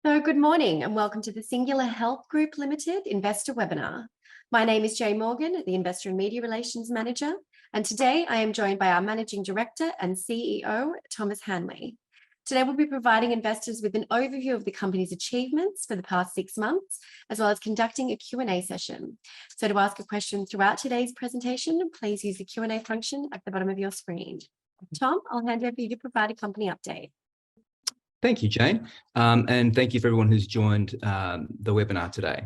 So good morning and welcome to the Singular Health Group Limited Investor Webinar. My name is Jay Morgan, the Investor and Media Relations Manager, and today I am joined by our Managing Director and CEO, Thomas Hanley. Today we'll be providing investors with an overview of the company's achievements for the past 6 months, as well as conducting a Q&A session. So to ask a question throughout today's presentation, please use the Q&A function at the bottom of your screen. Tom, I'll hand over to you to provide a company update. Thank you, Jane. And thank you for everyone who's joined the webinar today.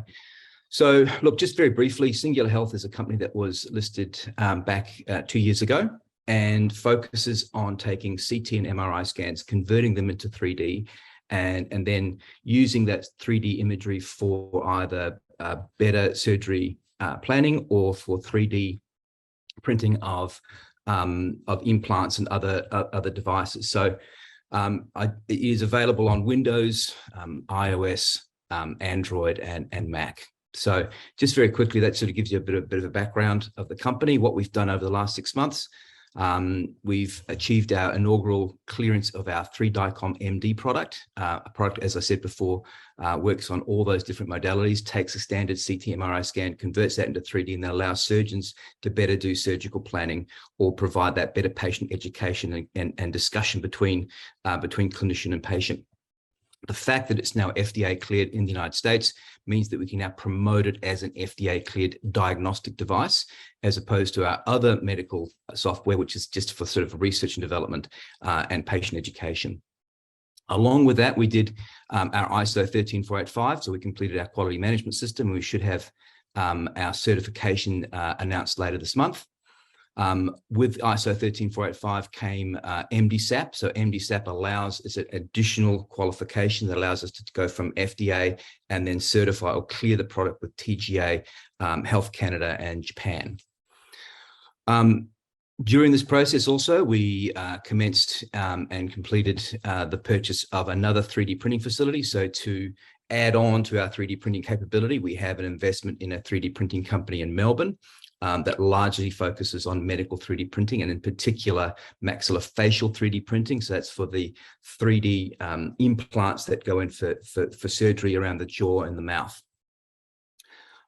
So look, just very briefly, Singular Health is a company that was listed back 2 years ago and focuses on taking CT and MRI scans, converting them into 3D, and then using that 3D imagery for either better surgery planning or for 3D printing of implants and other devices. So it is available on Windows, iOS, Android, and Mac. So just very quickly, that sort of gives you a bit of a background of the company, what we've done over the last 6 months. We've achieved our inaugural clearance of our 3DICOM MD product. A product, as I said before, works on all those different modalities, takes a standard CT MRI scan, converts that into 3D, and that allows surgeons to better do surgical planning or provide that better patient education and discussion between clinician and patient. The fact that it's now FDA cleared in the United States means that we can now promote it as an FDA cleared diagnostic device, as opposed to our other medical software, which is just for sort of research and development and patient education. Along with that, we did our ISO 13485, so we completed our quality management system, and we should have our certification announced later this month. With ISO 13485 came MDSAP. So MDSAP is an additional qualification that allows us to go from FDA and then certify or clear the product with TGA, Health Canada, and Japan. During this process also, we commenced and completed the purchase of another 3D printing facility. So to add on to our 3D printing capability, we have an investment in a 3D printing company in Melbourne that largely focuses on medical 3D printing, and in particular maxillofacial 3D printing. So that's for the 3D implants that go in for surgery around the jaw and the mouth.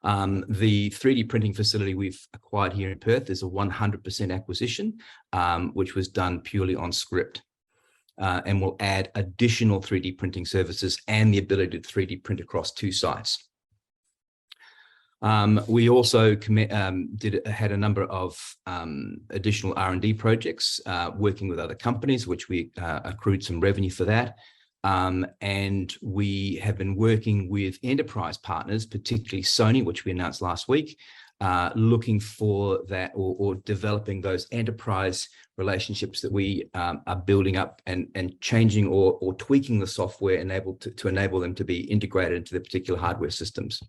The 3D printing facility we've acquired here in Perth is a 100% acquisition, which was done purely on script, and will add additional 3D printing services and the ability to 3D print across 2 sites. We also had a number of additional R&D projects working with other companies, which we accrued some revenue for that. And we have been working with enterprise partners, particularly Sony, which we announced last week, looking for that or developing those enterprise relationships that we are building up and changing or tweaking the software to enable them to be integrated into the particular hardware systems.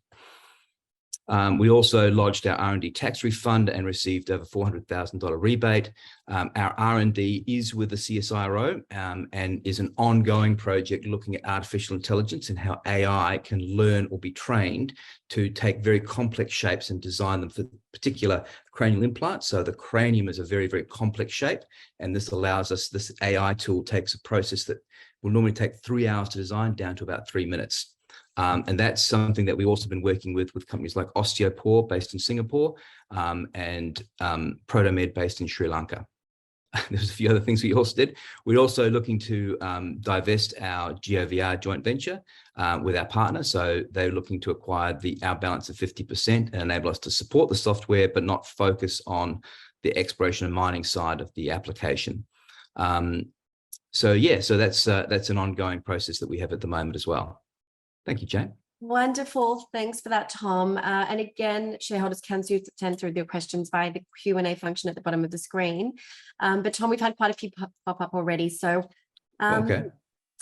We also lodged our R&D tax refund and received over $400,000 rebate. Our R&D is with the CSIRO and is an ongoing project looking at artificial intelligence and how AI can learn or be trained to take very complex shapes and design them for particular cranial implants. So the cranium is a very, very complex shape, and this AI tool takes a process that will normally take 3 hours to design down to about 3 minutes. And that's something that we've also been working with companies like Osteopore based in Singapore and Protomed based in Sri Lanka. There's a few other things we also did. We're also looking to divest our GeoVR joint venture with our partner. So they're looking to acquire our balance of 50% and enable us to support the software, but not focus on the exploration and mining side of the application. So that's an ongoing process that we have at the moment as well. Thank you, Jane. Wonderful. Thanks for that, Tom. And again, shareholders can send through their questions via the Q&A function at the bottom of the screen. But Tom, we've had quite a few pop up already, so Okay.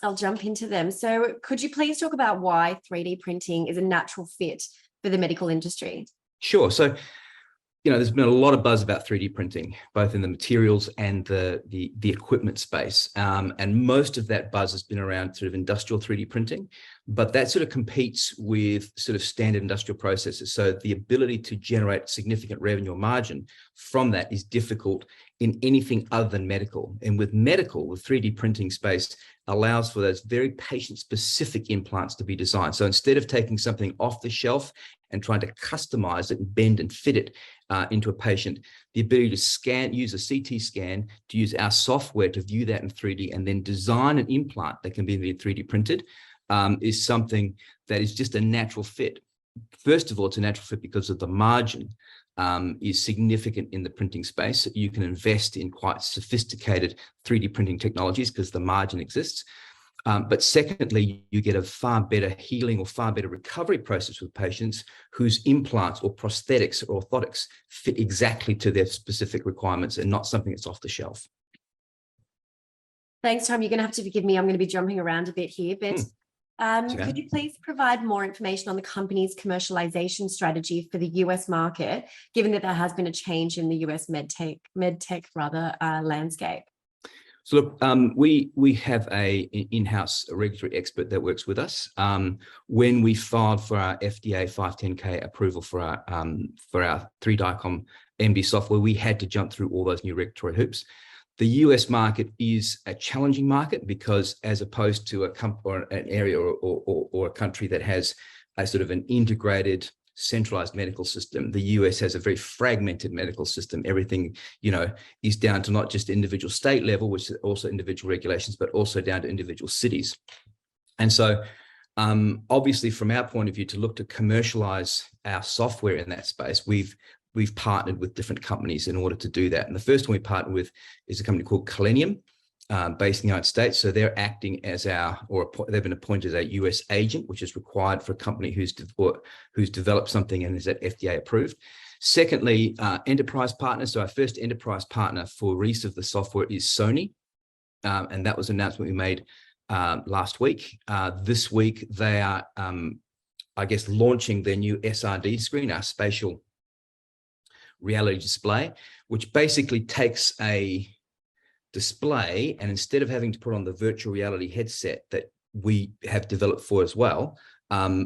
I'll jump into them. So could you please talk about why 3D printing is a natural fit for the medical industry? Sure. So, there's been a lot of buzz about 3D printing, both in the materials and the equipment space. And most of that buzz has been around sort of industrial 3D printing, but that sort of competes with sort of standard industrial processes. So the ability to generate significant revenue or margin from that is difficult in anything other than medical. And with medical, the 3D printing space allows for those very patient-specific implants to be designed. So instead of taking something off the shelf and trying to customize it and bend and fit it into a patient, the ability to use a CT scan, to use our software to view that in 3D and then design an implant that can be 3D printed is something that is just a natural fit. First of all, it's a natural fit because of the margin is significant in the printing space. You can invest in quite sophisticated 3D printing technologies because the margin exists. But secondly, you get a far better healing or far better recovery process with patients whose implants or prosthetics or orthotics fit exactly to their specific requirements and not something that's off the shelf. Thanks, Tom. You're going to have to forgive me. I'm going to be jumping around a bit here, but could you please provide more information on the company's commercialization strategy for the US market, given that there has been a change in the US medtech landscape? So look, we have a in-house regulatory expert that works with us. When we filed for our FDA 510K approval for our 3DICOM MD software, we had to jump through all those new regulatory hoops. The US market is a challenging market because, as opposed to an area or a country that has a sort of an integrated, centralized medical system, the US has a very fragmented medical system. Everything, is down to not just individual state level, which is also individual regulations, but also down to individual cities. And so, obviously, from our point of view, to look to commercialize our software in that space, we've partnered with different companies in order to do that. And the first one we partnered with is a company called Colenium, based in the United States. So they're acting as they've been appointed as a US agent, which is required for a company who's developed something and is at FDA approved. Secondly, enterprise partners. So our first enterprise partner for release of the software is Sony. And that was an announcement we made last week. This week, they are, launching their new SRD screen, our spatial reality display, which basically takes a display, and instead of having to put on the virtual reality headset that we have developed for as well,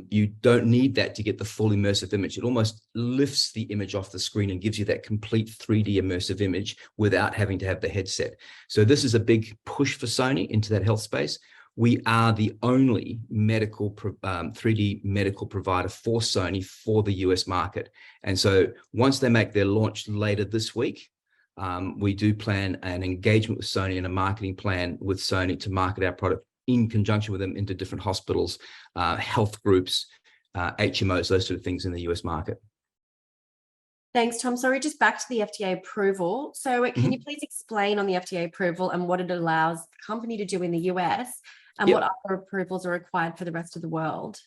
you don't need that to get the full immersive image. It almost lifts the image off the screen and gives you that complete 3D immersive image without having to have the headset. So this is a big push for Sony into that health space. We are the only 3D medical provider for Sony for the US market. And so once they make their launch later this week, we do plan an engagement with Sony and a marketing plan with Sony to market our product in conjunction with them into different hospitals, health groups, HMOs, those sort of things in the US market. Thanks, Tom. Sorry, just back to the FDA approval. So can you please explain on the FDA approval and what it allows the company to do in the US and what other approvals are required for the rest of the world?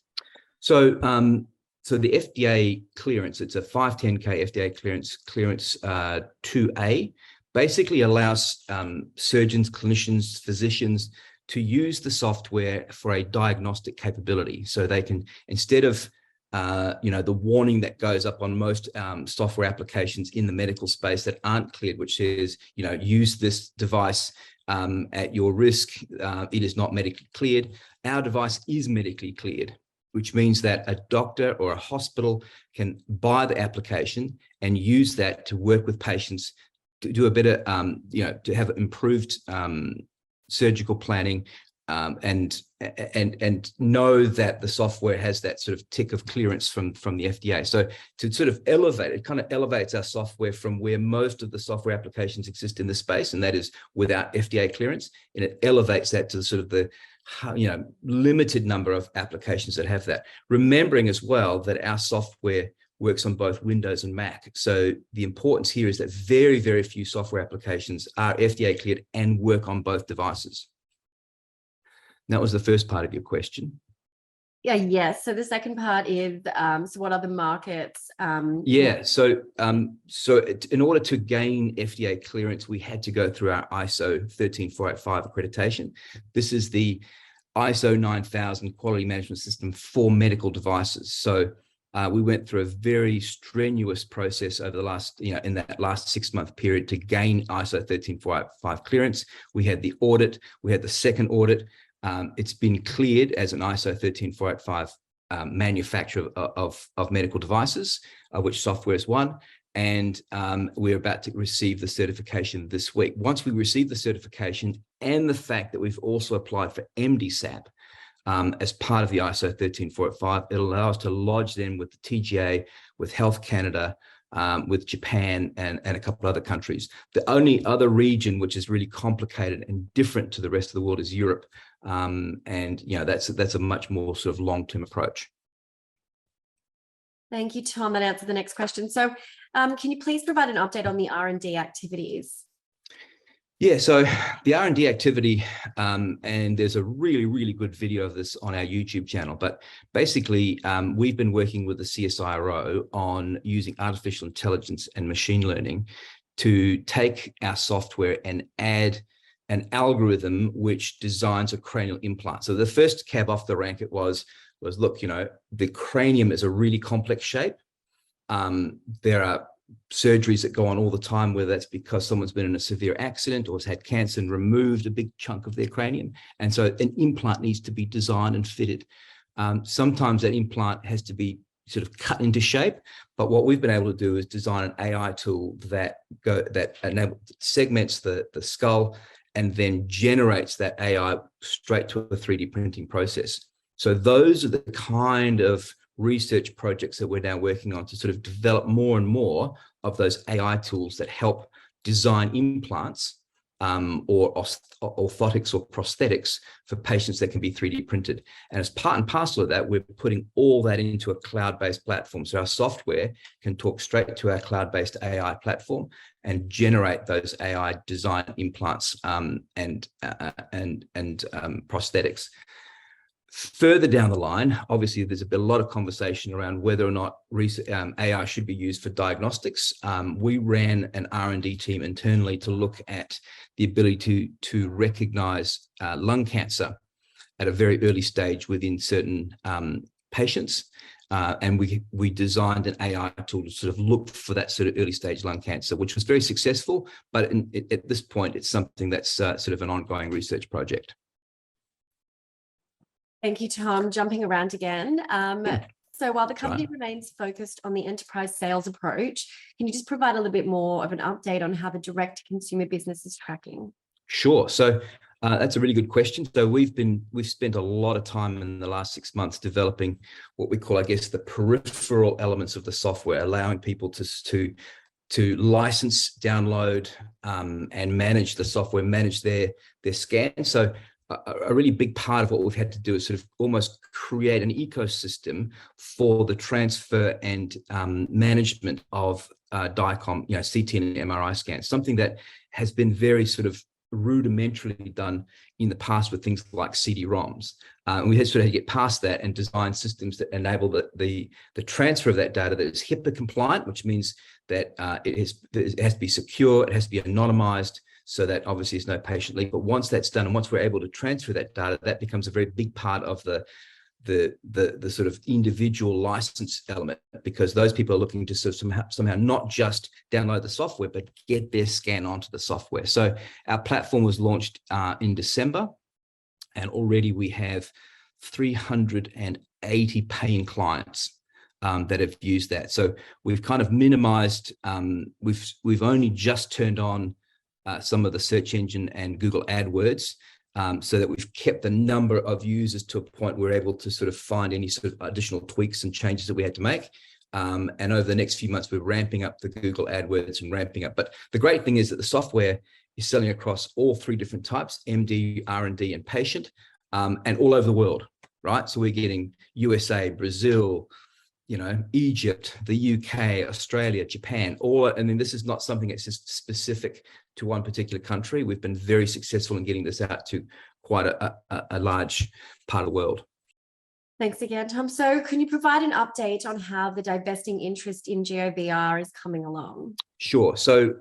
So, the FDA clearance, it's a 510K FDA clearance 2A, basically allows surgeons, clinicians, physicians to use the software for a diagnostic capability. So they can, instead of the warning that goes up on most software applications in the medical space that aren't cleared, which says, use this device at your risk. It is not medically cleared. Our device is medically cleared, which means that a doctor or a hospital can buy the application and use that to work with patients to do a better, to have improved surgical planning, and know that the software has that sort of tick of clearance from the FDA. So to sort of elevate, it kind of elevates our software from where most of the software applications exist in this space, and that is without FDA clearance, and it elevates that to sort of the limited number of applications that have that. Remembering as well that our software works on both Windows and Mac. So the importance here is that very, very few software applications are FDA cleared and work on both devices. That was the first part of your question. Yes. So the second part is, so what other markets? So in order to gain FDA clearance, we had to go through our ISO 13485 accreditation. This is the ISO 9000 quality management system for medical devices. So we went through a very strenuous process over the last, in that last 6-month period to gain ISO 13485 clearance. We had the audit, we had the second audit. It's been cleared as an ISO 13485 manufacturer of medical devices, which software is one. and we're about to receive the certification this week. Once we receive the certification and the fact that we've also applied for MDSAP as part of the ISO 13485, it'll allow us to lodge them with the TGA, with Health Canada, with Japan and a couple of other countries. The only other region which is really complicated and different to the rest of the world is Europe. And that's a much more sort of long-term approach. Thank you, Tom. That answered the next question. So can you please provide an update on the R&D activities? Yeah, so the R&D activity, and there's a really, really good video of this on our YouTube channel, but basically we've been working with the CSIRO on using artificial intelligence and machine learning to take our software and add an algorithm which designs a cranial implant. So the first cab off the rank it was look, the cranium is a really complex shape. There are surgeries that go on all the time, whether that's because someone's been in a severe accident or has had cancer and removed a big chunk of their cranium. And so an implant needs to be designed and fitted. Sometimes that implant has to be sort of cut into shape, but what we've been able to do is design an AI tool that segments the skull and then generates that AI straight to a 3D printing process. So those are the kind of research projects that we're now working on to sort of develop more and more of those AI tools that help design implants or orthotics or prosthetics for patients that can be 3D printed. And as part and parcel of that, we're putting all that into a cloud-based platform. So our software can talk straight to our cloud-based AI platform and generate those AI design implants and prosthetics. Further down the line, obviously, there's a lot of conversation around whether or not AI should be used for diagnostics. We ran an R&D team internally to look at the ability to recognize lung cancer at a very early stage within certain patients. And we designed an AI tool to sort of look for that sort of early stage lung cancer, which was very successful. But at this point, it's something that's sort of an ongoing research project. Thank you, Tom. Jumping around again. So while the company remains focused on the enterprise sales approach, can you just provide a little bit more of an update on how the direct-to-consumer business is tracking? Sure. So that's a really good question. So we've spent a lot of time in the last 6 months developing what we call, I guess, the peripheral elements of the software, allowing people to license, download, and manage the software, manage their scan. So a really big part of what we've had to do is sort of almost create an ecosystem for the transfer and management of DICOM, CT and MRI scans, something that has been very sort of rudimentarily done in the past with things like CD-ROMs. We had sort of get past that and design systems that enable the transfer of that data that is HIPAA compliant, which means that it has to be secure, it has to be anonymized, so that obviously there's no patient leak. But once that's done, and once we're able to transfer that data, that becomes a very big part of the sort of individual license element, because those people are looking to sort of somehow not just download the software, but get their scan onto the software. So our platform was launched in December, and already we have 380 paying clients that have used that. So we've kind of minimized, we've only just turned on some of the search engine and Google AdWords, so that we've kept the number of users to a point where we're able to sort of find any sort of additional tweaks and changes that we had to make. And over the next few months, we're ramping up the Google AdWords and ramping up. But the great thing is that the software is selling across all three different types: MD, R&D, and patient, and all over the world, right? So we're getting USA, Brazil, Egypt, the UK, Australia, Japan, and then this is not something that's just specific to one particular country. We've been very successful in getting this out to quite a large part of the world. Thanks again, Tom. So can you provide an update on how the divesting interest in GeoVR is coming along? Sure. So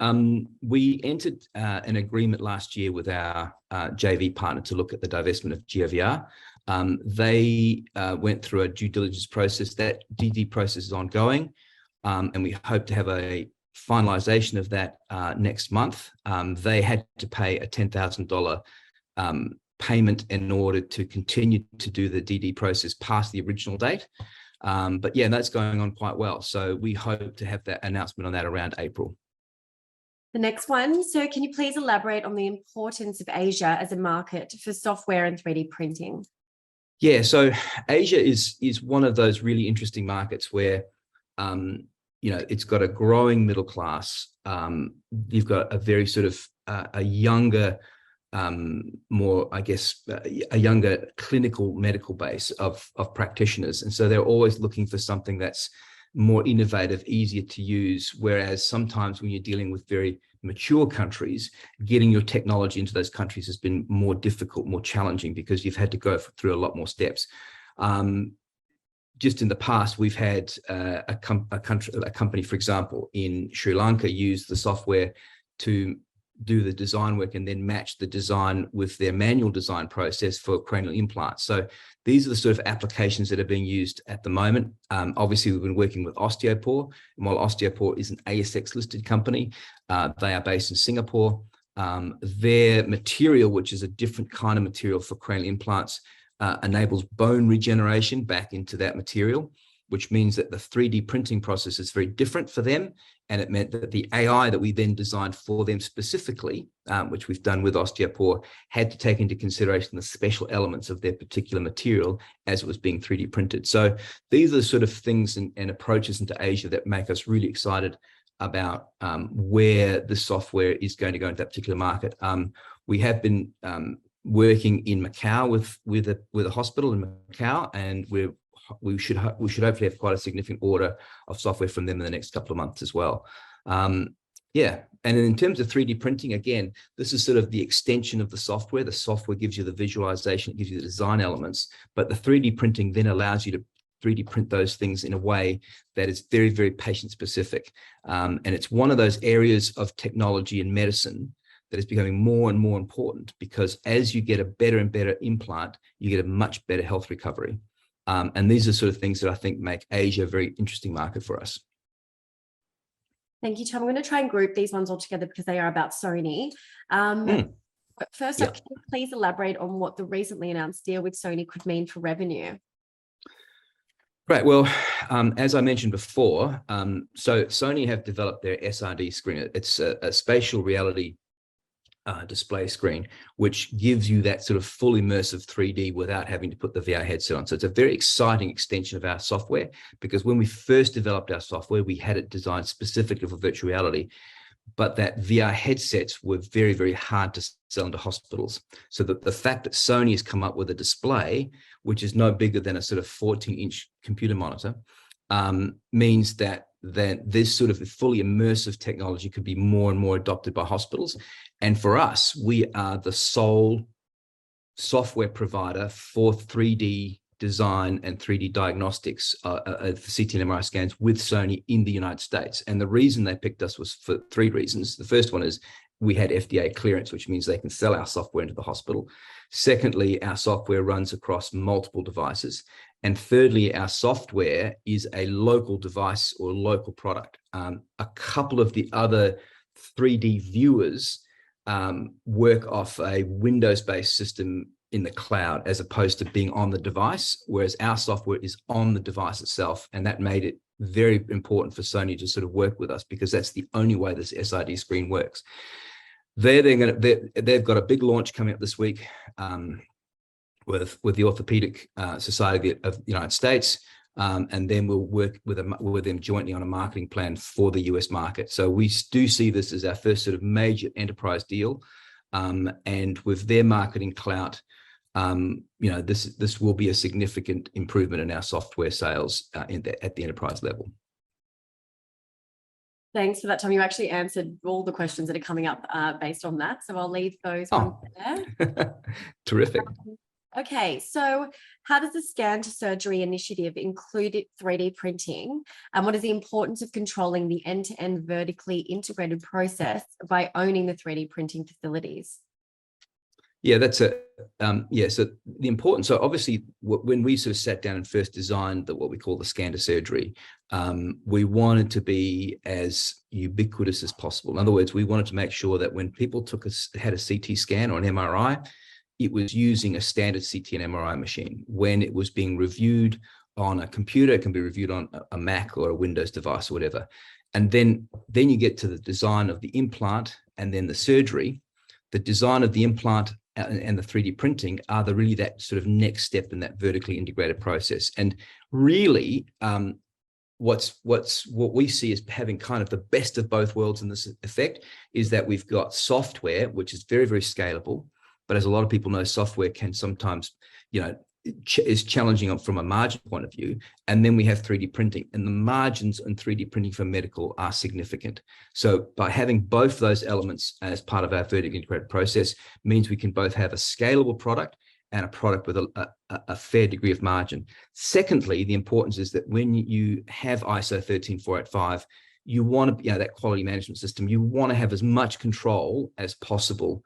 we entered an agreement last year with our JV partner to look at the divestment of GeoVR. They went through a due diligence process. That DD process is ongoing, and we hope to have a finalization of that next month. They had to pay a $10,000 payment in order to continue to do the DD process past the original date. But yeah, that's going on quite well. So we hope to have that announcement on that around April. The next one. So can you please elaborate on the importance of Asia as a market for software and 3D printing? Yeah, so Asia is one of those really interesting markets where, it's got a growing middle class. You've got a very sort of a younger, more, I guess, a younger clinical medical base of practitioners. And so they're always looking for something that's more innovative, easier to use. Whereas sometimes when you're dealing with very mature countries, getting your technology into those countries has been more difficult, more challenging, because you've had to go through a lot more steps. Just in the past, we've had a company, for example, in Sri Lanka, use the software to do the design work and then match the design with their manual design process for cranial implants. So these are the sort of applications that are being used at the moment. Obviously, we've been working with Osteopore, and while Osteopore is an ASX listed company, they are based in Singapore. Their material, which is a different kind of material for cranial implants, enables bone regeneration back into that material, which means that the 3D printing process is very different for them. And it meant that the AI that we then designed for them specifically, which we've done with Osteopore, had to take into consideration the special elements of their particular material as it was being 3D printed. So these are the sort of things and approaches into Asia that make us really excited about where the software is going to go into that particular market. We have been working in Macau with a hospital in Macau, and we should hopefully have quite a significant order of software from them in the next couple of months as well. Yeah, and in terms of 3D printing, again, this is sort of the extension of the software. The software gives you the visualization, it gives you the design elements, but the 3D printing then allows you to 3D print those things in a way that is very, very patient specific. And it's one of those areas of technology and medicine that is becoming more and more important, because as you get a better and better implant, you get a much better health recovery. And these are sort of things that I think make Asia a very interesting market for us. Thank you, Tom. I'm going to try and group these ones all together because they are about Sony. But first up, can you please elaborate on what the recently announced deal with Sony could mean for revenue? Right. Well, as I mentioned before, so Sony have developed their SRD screen. It's a spatial reality display screen, which gives you that sort of full immersive 3D without having to put the VR headset on. So it's a very exciting extension of our software, because when we first developed our software, we had it designed specifically for virtual reality, but that VR headsets were very, very hard to sell into hospitals. So the fact that Sony has come up with a display, which is no bigger than a sort of 14-inch computer monitor, means that this sort of fully immersive technology could be more and more adopted by hospitals. And for us, we are the sole software provider for 3D design and 3D diagnostics of CT and MRI scans with Sony in the United States. And the reason they picked us was for three reasons. The first one is we had FDA clearance, which means they can sell our software into the hospital. Secondly, our software runs across multiple devices. And thirdly, our software is a local device or local product. A couple of the other 3D viewers work off a Windows-based system in the cloud as opposed to being on the device, whereas our software is on the device itself. And that made it very important for Sony to sort of work with us, because that's the only way this SID screen works. They've got a big launch coming up this week with the Orthopedic Society of the United States. And then we'll work with them jointly on a marketing plan for the US market. So we do see this as our first sort of major enterprise deal. And with their marketing clout, this will be a significant improvement in our software sales at the enterprise level. Thanks for that, Tom. You actually answered all the questions that are coming up based on that. So I'll leave those ones there. Terrific. Okay, so how does the Scan to Surgery initiative include 3D printing? And what is the importance of controlling the end-to-end vertically integrated process by owning the 3D printing facilities? Yeah, that's so the importance. So obviously, when we sort of sat down and first designed what we call the Scan to Surgery, we wanted to be as ubiquitous as possible. In other words, we wanted to make sure that when people had a CT scan or an MRI, it was using a standard CT and MRI machine. When it was being reviewed on a computer, it can be reviewed on a Mac or a Windows device or whatever. And then you get to the design of the implant and then the surgery. The design of the implant and the 3D printing are really that sort of next step in that vertically integrated process. And really, what we see as having kind of the best of both worlds in this effect is that we've got software, which is very, very scalable. But as a lot of people know, software can sometimes, is challenging from a margin point of view. And then we have 3D printing, and the margins in 3D printing for medical are significant. So by having both those elements as part of our vertically integrated process means we can both have a scalable product and a product with a fair degree of margin. Secondly, the importance is that when you have ISO 13485, you want to, that quality management system, you want to have as much control as possible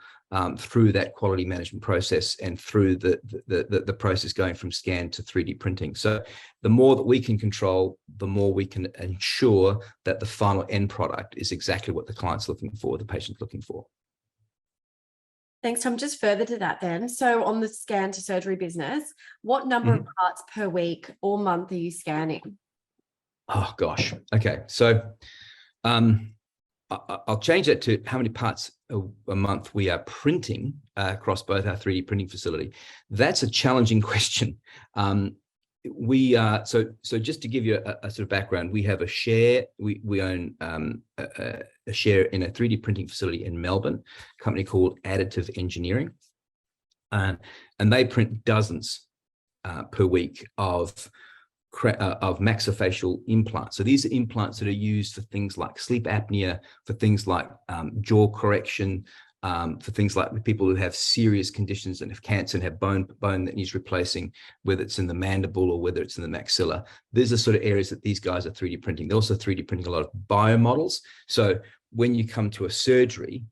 through that quality management process and through the process going from scan to 3D printing. So the more that we can control, the more we can ensure that the final end product is exactly what the client's looking for, the patient's looking for. Thanks, Tom. Just further to that then. So on the scan to surgery business, what number of parts per week or month are you scanning? Oh, gosh. Okay. So I'll change that to how many parts a month we are printing across both our 3D printing facility. That's a challenging question. So just to give you a sort of background, we have a share. We own a share in a 3D printing facility in Melbourne, a company called Additive Engineering, and they print dozens per week of maxillofacial implants. So these are implants that are used for things like sleep apnea, for things like jaw correction, for things like people who have serious conditions and have cancer and have bone that needs replacing, whether it's in the mandible or whether it's in the maxilla. These are sort of areas that these guys are 3D printing. They're also 3D printing a lot of biomodels. So when you come to a surgery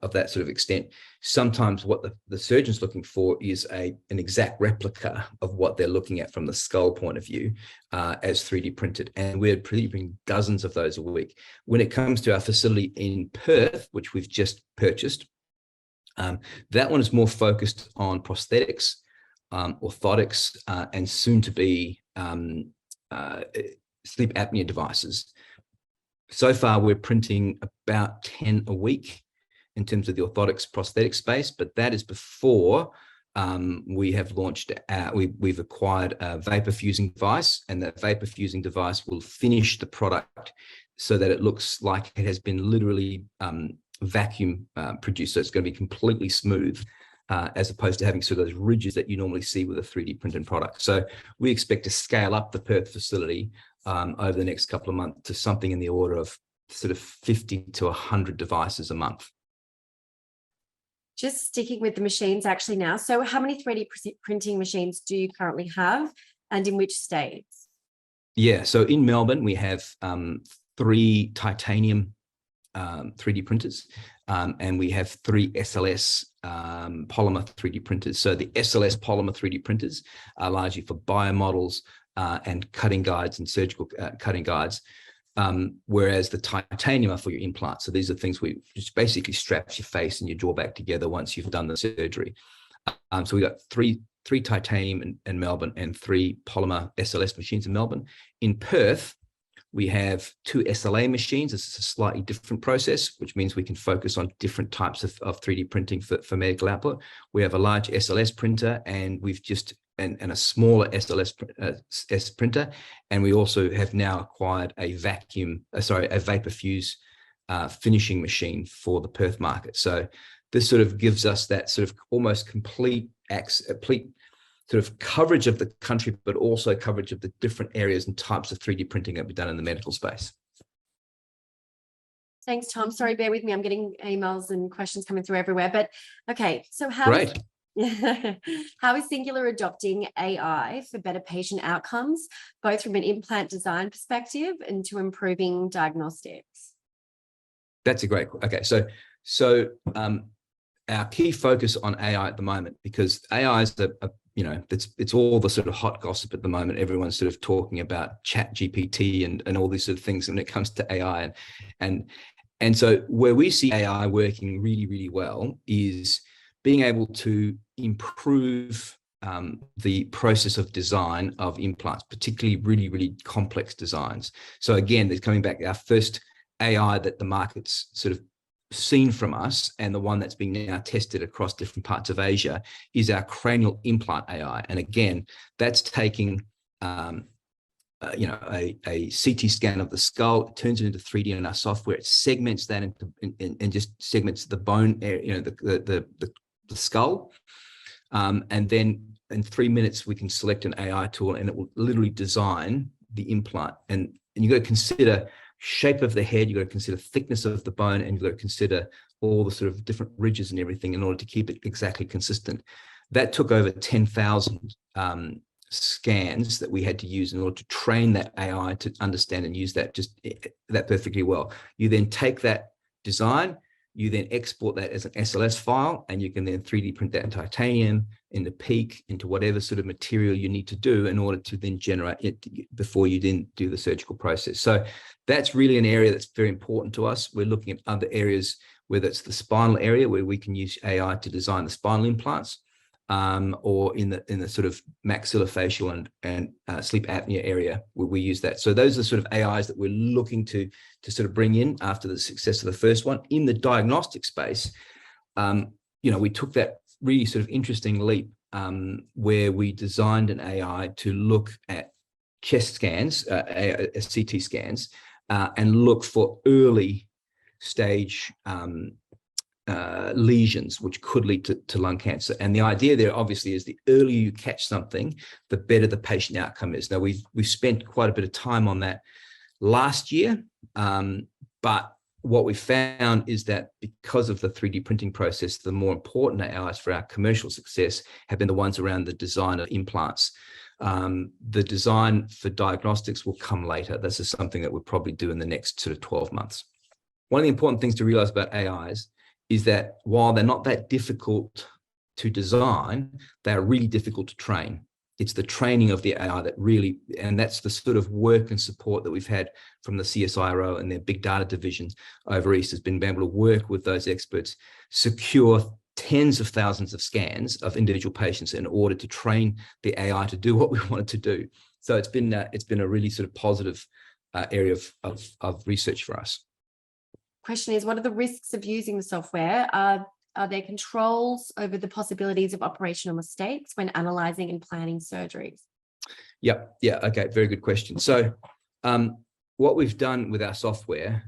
of that sort of extent, sometimes what the surgeon's looking for is an exact replica of what they're looking at from the skull point of view as 3D printed. And we're printing dozens of those a week. When it comes to our facility in Perth, which we've just purchased, that one is more focused on prosthetics, orthotics, and soon to be sleep apnea devices. So far, we're printing about 10 a week in terms of the orthotics prosthetic space, but that is before we have launched, we've acquired a vapor fusing device, and that vapor fusing device will finish the product so that it looks like it has been literally vacuum produced. So it's going to be completely smooth as opposed to having sort of those ridges that you normally see with a 3D printed product. So we expect to scale up the Perth facility over the next couple of months to something in the order of sort of 50 to 100 devices a month. Just sticking with the machines actually now. So how many 3D printing machines do you currently have, and in which states? Yeah, so in Melbourne, we have 3 titanium 3D printers, and we have 3 SLS polymer 3D printers. So the SLS polymer 3D printers are largely for biomodels and cutting guides and surgical cutting guides. Whereas the titanium are for your implants. So these are things we just basically straps your face and your jaw back together once you've done the surgery. So we got three titanium in Melbourne and 3 polymer SLS machines in Melbourne. In Perth, we have 2 SLA machines. This is a slightly different process, which means we can focus on different types of 3D printing for medical output. We have a large SLS printer, and we've just and a smaller SLS printer, and we also have now acquired a vapor fuse finishing machine for the Perth market. So this sort of gives us that sort of almost complete sort of coverage of the country, but also coverage of the different areas and types of 3D printing that we've done in the medical space. Thanks, Tom. Sorry, bear with me. I'm getting emails and questions coming through everywhere. But okay, so how is Singular adopting AI for better patient outcomes, both from an implant design perspective and to improving diagnostics? That's a great. Okay, so our key focus on AI at the moment, because AI is it's all the sort of hot gossip at the moment. Everyone's sort of talking about ChatGPT and all these sort of things when it comes to AI, and so where we see AI working really, really well is being able to improve the process of design of implants, particularly really, really complex designs. So again, there's coming back, our first AI that the market's sort of seen from us, and the one that's being now tested across different parts of Asia, is our cranial implant AI. And again, that's taking a CT scan of the skull, it turns it into 3D in our software, it segments that into and just segments the bone area, the skull, and then in 3 minutes we can select an AI tool and it will literally design the implant. And you've got to consider shape of the head, you've got to consider thickness of the bone, and you've got to consider all the sort of different ridges and everything in order to keep it exactly consistent. That took over 10,000 scans that we had to use in order to train that AI to understand and use that perfectly well. You then take that design, you then export that as an SLS file, and you can then 3D print that in titanium, into PEEK, into whatever sort of material you need to do in order to then generate it before you then do the surgical process. So that's really an area that's very important to us. We're looking at other areas, whether it's the spinal area where we can use AI to design the spinal implants, or in the sort of maxillofacial and sleep apnea area where we use that. So those are sort of AIs that we're looking to sort of bring in after the success of the first one. In the diagnostic space, we took that really sort of interesting leap where we designed an AI to look at chest scans, CT scans, and look for early stage lesions which could lead to lung cancer. And the idea there obviously is the earlier you catch something, the better the patient outcome is. Now we've spent quite a bit of time on that last year, but what we found is that because of the 3D printing process, the more important AIs for our commercial success have been the ones around the design of implants. The design for diagnostics will come later. This is something that we'll probably do in the next sort of 12 months. One of the important things to realize about AIs is that while they're not that difficult to design, they're really difficult to train. It's the training of the AI that really, and that's the sort of work and support that we've had from the CSIRO and their big data divisions over East, has been able to work with those experts, secure tens of thousands of scans of individual patients in order to train the AI to do what we want it to do. So it's been a really sort of positive area of research for us. Question is, what are the risks of using the software? Are there controls over the possibilities of operational mistakes when analyzing and planning surgeries? Yeah, okay, very good question. So what we've done with our software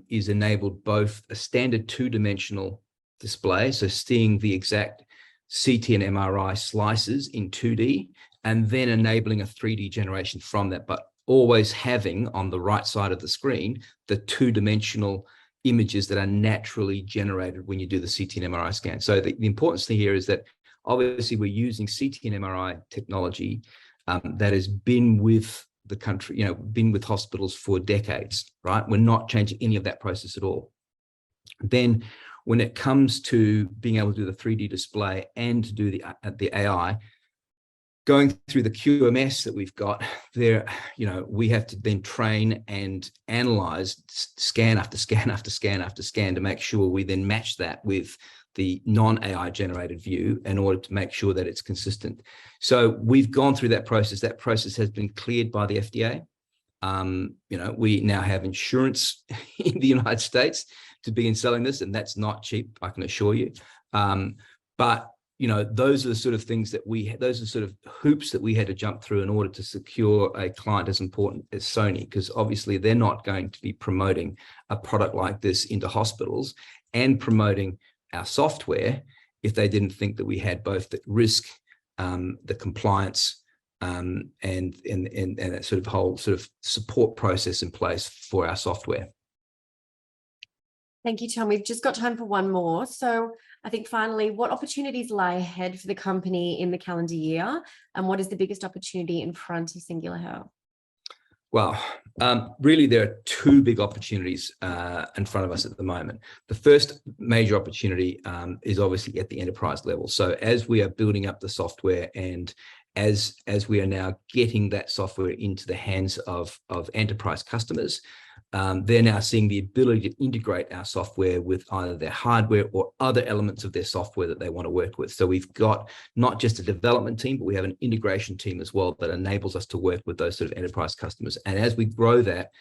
is enabled both a standard two-dimensional display, so seeing the exact CT and MRI slices in 2D, and then enabling a 3D generation from that, but always having on the right side of the screen the two-dimensional images that are naturally generated when you do the CT and MRI scan. So the importance here is that obviously we're using CT and MRI technology that has been with the country, been with hospitals for decades, right? We're not changing any of that process at all. Then when it comes to being able to do the 3D display and to do the AI, going through the QMS that we've got there, we have to then train and analyze scan after scan after scan after scan to make sure we then match that with the non-AI generated view in order to make sure that it's consistent. So we've gone through that process. That process has been cleared by the FDA. We now have insurance in the United States to begin selling this, and that's not cheap, I can assure you. But those are the sort of things that those are sort of hoops that we had to jump through in order to secure a client as important as Sony, because obviously they're not going to be promoting a product like this into hospitals and promoting our software if they didn't think that we had both the risk, the compliance, and that sort of whole sort of support process in place for our software. Thank you, Tom. We've just got time for one more. So I think finally, what opportunities lie ahead for the company in the calendar year? And what is the biggest opportunity in front of Singular Health? Well, really, there are two big opportunities in front of us at the moment. The first major opportunity is obviously at the enterprise level. So as we are building up the software and as we are now getting that software into the hands of enterprise customers, they're now seeing the ability to integrate our software with either their hardware or other elements of their software that they want to work with. So we've got not just a development team, but we have an integration team as well that enables us to work with those sort of enterprise customers. And as we grow that,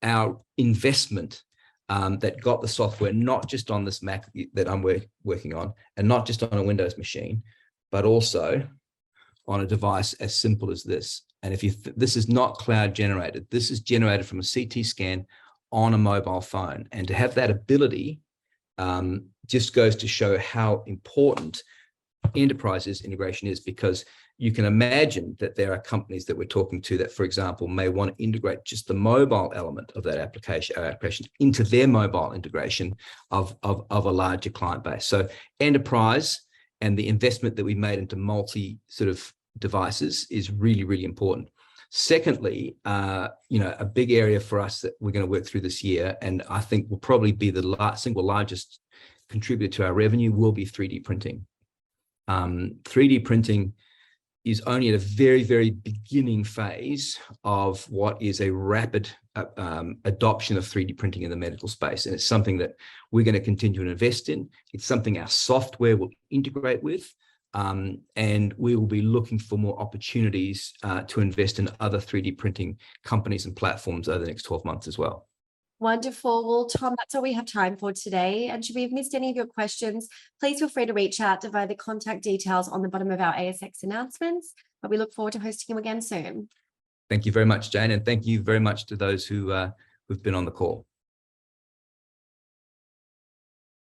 our investment that got the software not just on this Mac that I'm working on, and not just on a Windows machine, but also on a device as simple as this. And if this is not cloud generated, this is generated from a CT scan on a mobile phone. And to have that ability just goes to show how important enterprises integration is, because you can imagine that there are companies that we're talking to that, for example, may want to integrate just the mobile element of that application into their mobile integration of a larger client base. So enterprise and the investment that we made into multi sort of devices is really, really important. Secondly, a big area for us that we're going to work through this year, and I think will probably be the single largest contributor to our revenue, will be 3D printing. 3D printing is only at a very, very beginning phase of what is a rapid adoption of 3D printing in the medical space. And it's something that we're going to continue to invest in. It's something our software will integrate with. And we will be looking for more opportunities to invest in other 3D printing companies and platforms over the next 12 months as well. Wonderful. Well, Tom, that's all we have time for today. And should we have missed any of your questions, please feel free to reach out via the contact details on the bottom of our ASX announcements. But we look forward to hosting you again soon. Thank you very much, Jane. And thank you very much to those who've been on the call.